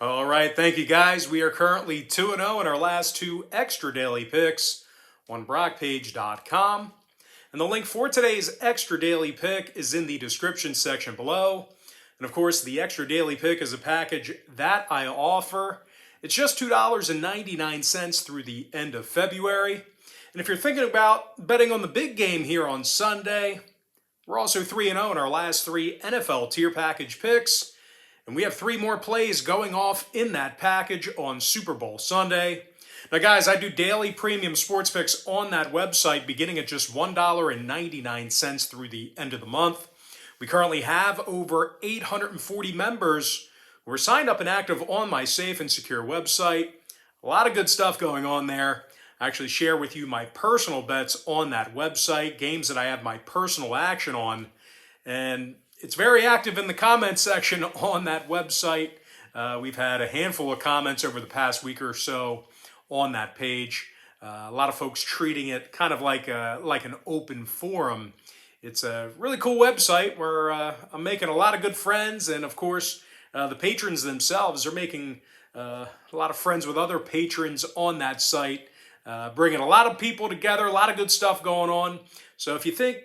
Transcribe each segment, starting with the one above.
All right, thank you guys. We are currently 2-0 in our last two extra daily picks on brockpage.com. And the link for today's extra daily pick is in the description section below. And of course, the extra daily pick is a package that I offer. It's just $2.99 through the end of February. And if you're thinking about betting on the big game here on Sunday, we're also 3-0 in our last three NFL tier package picks. And we have three more plays going off in that package on Super Bowl Sunday. Now, guys, I do daily premium sports picks on that website beginning at just $1.99 through the end of the month. We currently have over 840 members who are signed up and active on my safe and secure website. A lot of good stuff going on there. I actually share with you my personal bets on that website, games that I have my personal action on. And it's very active in the comments section on that website. We've had a handful of comments over the past week or so on that page. A lot of folks treating it kind of like an open forum. It's a really cool website where I'm making a lot of good friends, and of course, the patrons themselves are making a lot of friends with other patrons on that site, bringing a lot of people together, a lot of good stuff going on. So if you think,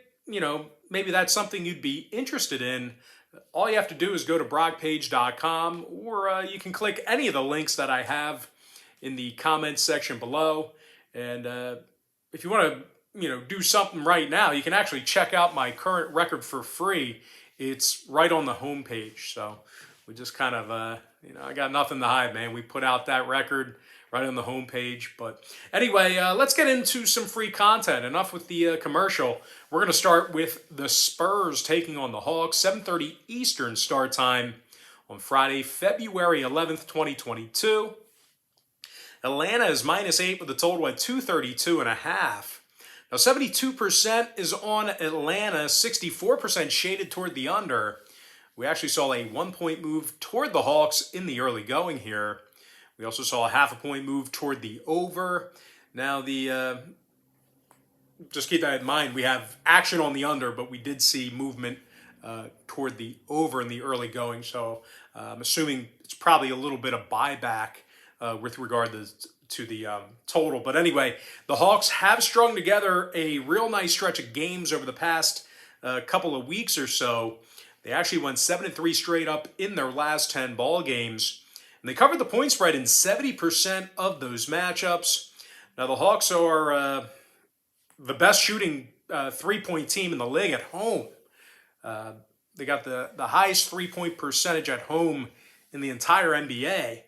maybe that's something you'd be interested in, all you have to do is go to brockpage.com, or you can click any of the links that I have in the comments section below. And if you want to, do something right now, you can actually check out my current record for free. It's right on the homepage. So we just kind of, I got nothing to hide, man. We put out that record right on the homepage. But anyway, let's get into some free content. Enough with the commercial. We're going to start with the Spurs taking on the Hawks, 7:30 Eastern start time on Friday, February 11th, 2022. Atlanta is -8 with a total at 232.5. Now, 72% is on Atlanta, 64% shaded toward the under. We actually saw a 1-point move toward the Hawks in the early going here. We also saw a 0.5 point move toward the over. Now, just keep that in mind. We have action on the under, but we did see movement toward the over in the early going. So I'm assuming it's probably a little bit of buyback with regard to the total. But anyway, the Hawks have strung together a real nice stretch of games over the past couple of weeks or so. They actually went 7-3 straight up in their last 10 ball games. And they covered the point spread in 70% of those matchups. Now, the Hawks are the best shooting three-point team in the league at home. They got the highest three-point percentage at home in the entire NBA.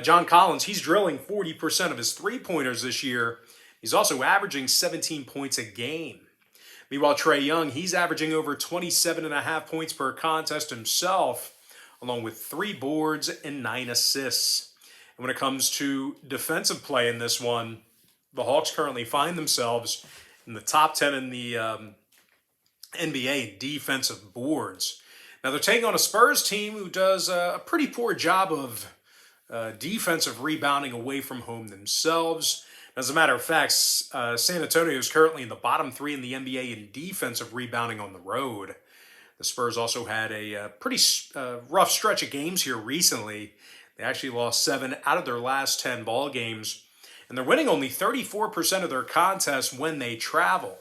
John Collins, he's drilling 40% of his three-pointers this year. He's also averaging 17 points a game. Meanwhile, Trae Young, he's averaging over 27.5 points per contest himself, along with 3 boards and 9 assists. And when it comes to defensive play in this one, the Hawks currently find themselves in the top 10 in the NBA in defensive boards. Now, they're taking on a Spurs team who does a pretty poor job of defensive rebounding away from home themselves. As a matter of fact, San Antonio is currently in the bottom 3 in the NBA in defensive rebounding on the road. The Spurs also had a pretty rough stretch of games here recently. They actually lost 7 out of their last 10 ball games, and they're winning only 34% of their contests when they travel.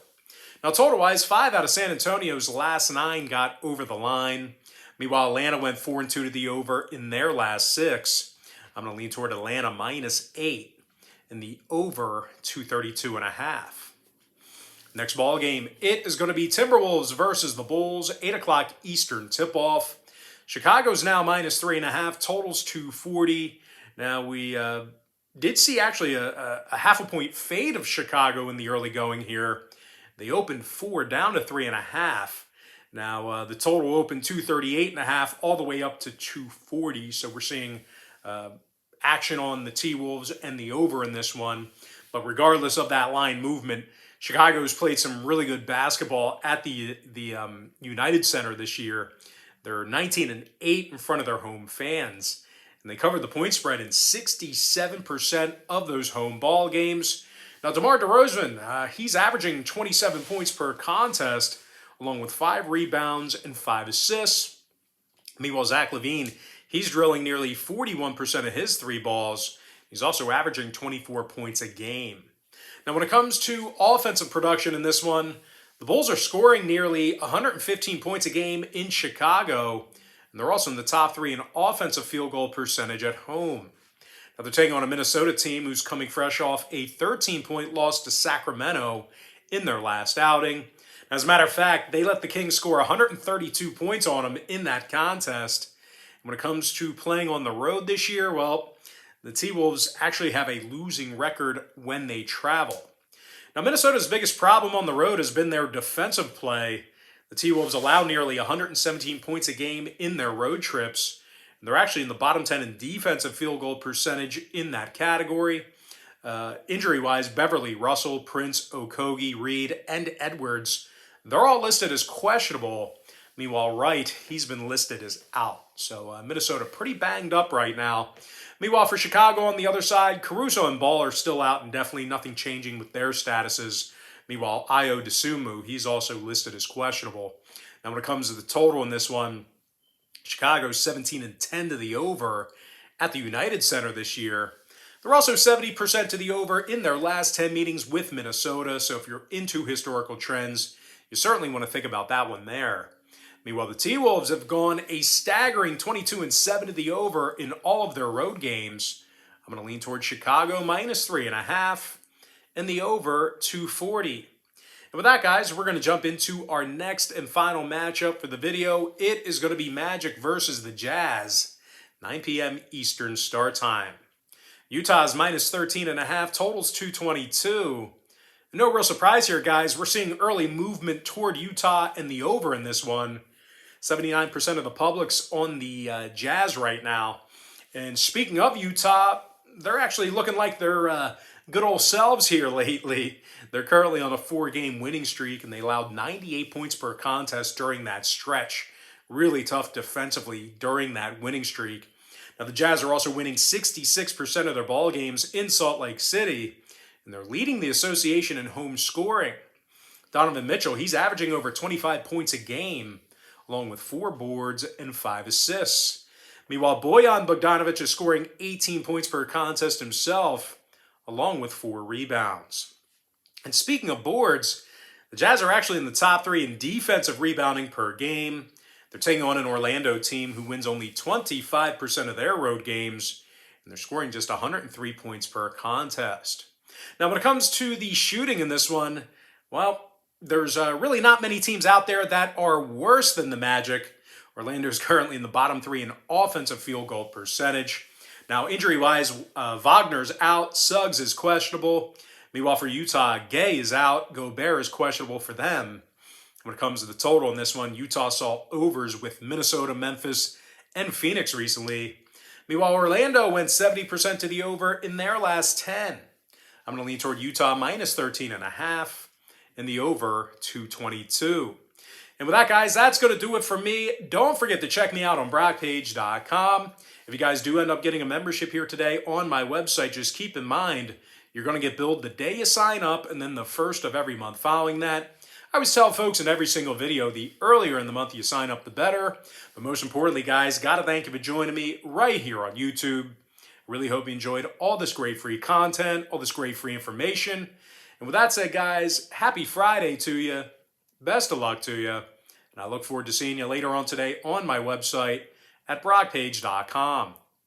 Now, total-wise, 5 out of San Antonio's last 9 got over the line. Meanwhile, Atlanta went 4-2 to the over in their last 6. I'm going to lean toward Atlanta -8 in the over 232.5. Next ball game, it is going to be Timberwolves versus the Bulls, 8 o'clock Eastern tip-off. Chicago's now -3.5, totals 240. Now, we did see actually a 0.5 point fade of Chicago in the early going here. They opened 4 down to 3.5. Now, the total opened 238.5 all the way up to 240. So we're seeing action on the T-Wolves and the over in this one. But regardless of that line movement, Chicago's played some really good basketball at the United Center this year. They're 19-8 in front of their home fans. And they covered the point spread in 67% of those home ball games. Now, DeMar DeRozan, he's averaging 27 points per contest, along with 5 rebounds and 5 assists. Meanwhile, Zach LaVine, He's drilling nearly 41% of his three balls. He's also averaging 24 points a game. Now, when it comes to offensive production in this one, the Bulls are scoring nearly 115 points a game in Chicago, and they're also in the top three in offensive field goal percentage at home. Now, they're taking on a Minnesota team who's coming fresh off a 13-point loss to Sacramento in their last outing. As a matter of fact, they let the Kings score 132 points on them in that contest. When it comes to playing on the road this year, well, the T-Wolves actually have a losing record when they travel. Now, Minnesota's biggest problem on the road has been their defensive play. The T-Wolves allow nearly 117 points a game in their road trips. And they're actually in the bottom 10 in defensive field goal percentage in that category. Injury-wise, Beverly, Russell, Prince, Okogie, Reed, and Edwards, they're all listed as questionable. Meanwhile, Wright, he's been listed as out. So Minnesota pretty banged up right now. Meanwhile, for Chicago on the other side, Caruso and Ball are still out and definitely nothing changing with their statuses. Meanwhile, Ayo Dosunmu, he's also listed as questionable. Now, when it comes to the total in this one, Chicago's 17-10 to the over at the United Center this year. They're also 70% to the over in their last 10 meetings with Minnesota. So if you're into historical trends, you certainly want to think about that one there. Meanwhile, the T-Wolves have gone a staggering 22-7 to the over in all of their road games. I'm going to lean towards Chicago -3.5 and the over 240. And with that, guys, we're going to jump into our next and final matchup for the video. It is going to be Magic versus the Jazz, 9 p.m. Eastern start time. Utah's -13.5, totals 222. No real surprise here, guys. We're seeing early movement toward Utah and the over in this one. 79% of the public's on the Jazz right now. And speaking of Utah, they're actually looking like they're good old selves here lately. They're currently on a 4-game winning streak, and they allowed 98 points per contest during that stretch. Really tough defensively during that winning streak. Now, the Jazz are also winning 66% of their ball games in Salt Lake City, and they're leading the association in home scoring. Donovan Mitchell, he's averaging over 25 points a game, along with 4 boards and 5 assists. Meanwhile, Bojan Bogdanovic is scoring 18 points per contest himself, along with 4 rebounds. And speaking of boards, the Jazz are actually in the top 3 in defensive rebounding per game. They're taking on an Orlando team who wins only 25% of their road games, and they're scoring just 103 points per contest. Now, when it comes to the shooting in this one, well, there's really not many teams out there that are worse than the Magic. Orlando's currently in the bottom 3 in offensive field goal percentage. Now, injury-wise, Wagner's out, Suggs is questionable. Meanwhile, for Utah, Gay is out, Gobert is questionable for them. When it comes to the total in this one, Utah saw overs with Minnesota, Memphis, and Phoenix recently. Meanwhile, Orlando went 70% to the over in their last 10. I'm going to lean toward Utah -13.5 and the over 222. And with that, guys, that's going to do it for me. Don't forget to check me out on BrockPage.com. If you guys do end up getting a membership here today on my website, just keep in mind you're going to get billed the day you sign up and then the first of every month following that. I always tell folks in every single video, the earlier in the month you sign up, the better. But most importantly, guys, got to thank you for joining me right here on YouTube. Really hope you enjoyed all this great free content, all this great free information. And with that said, guys, happy Friday to you. Best of luck to you. And I look forward to seeing you later on today on my website at BrockPage.com.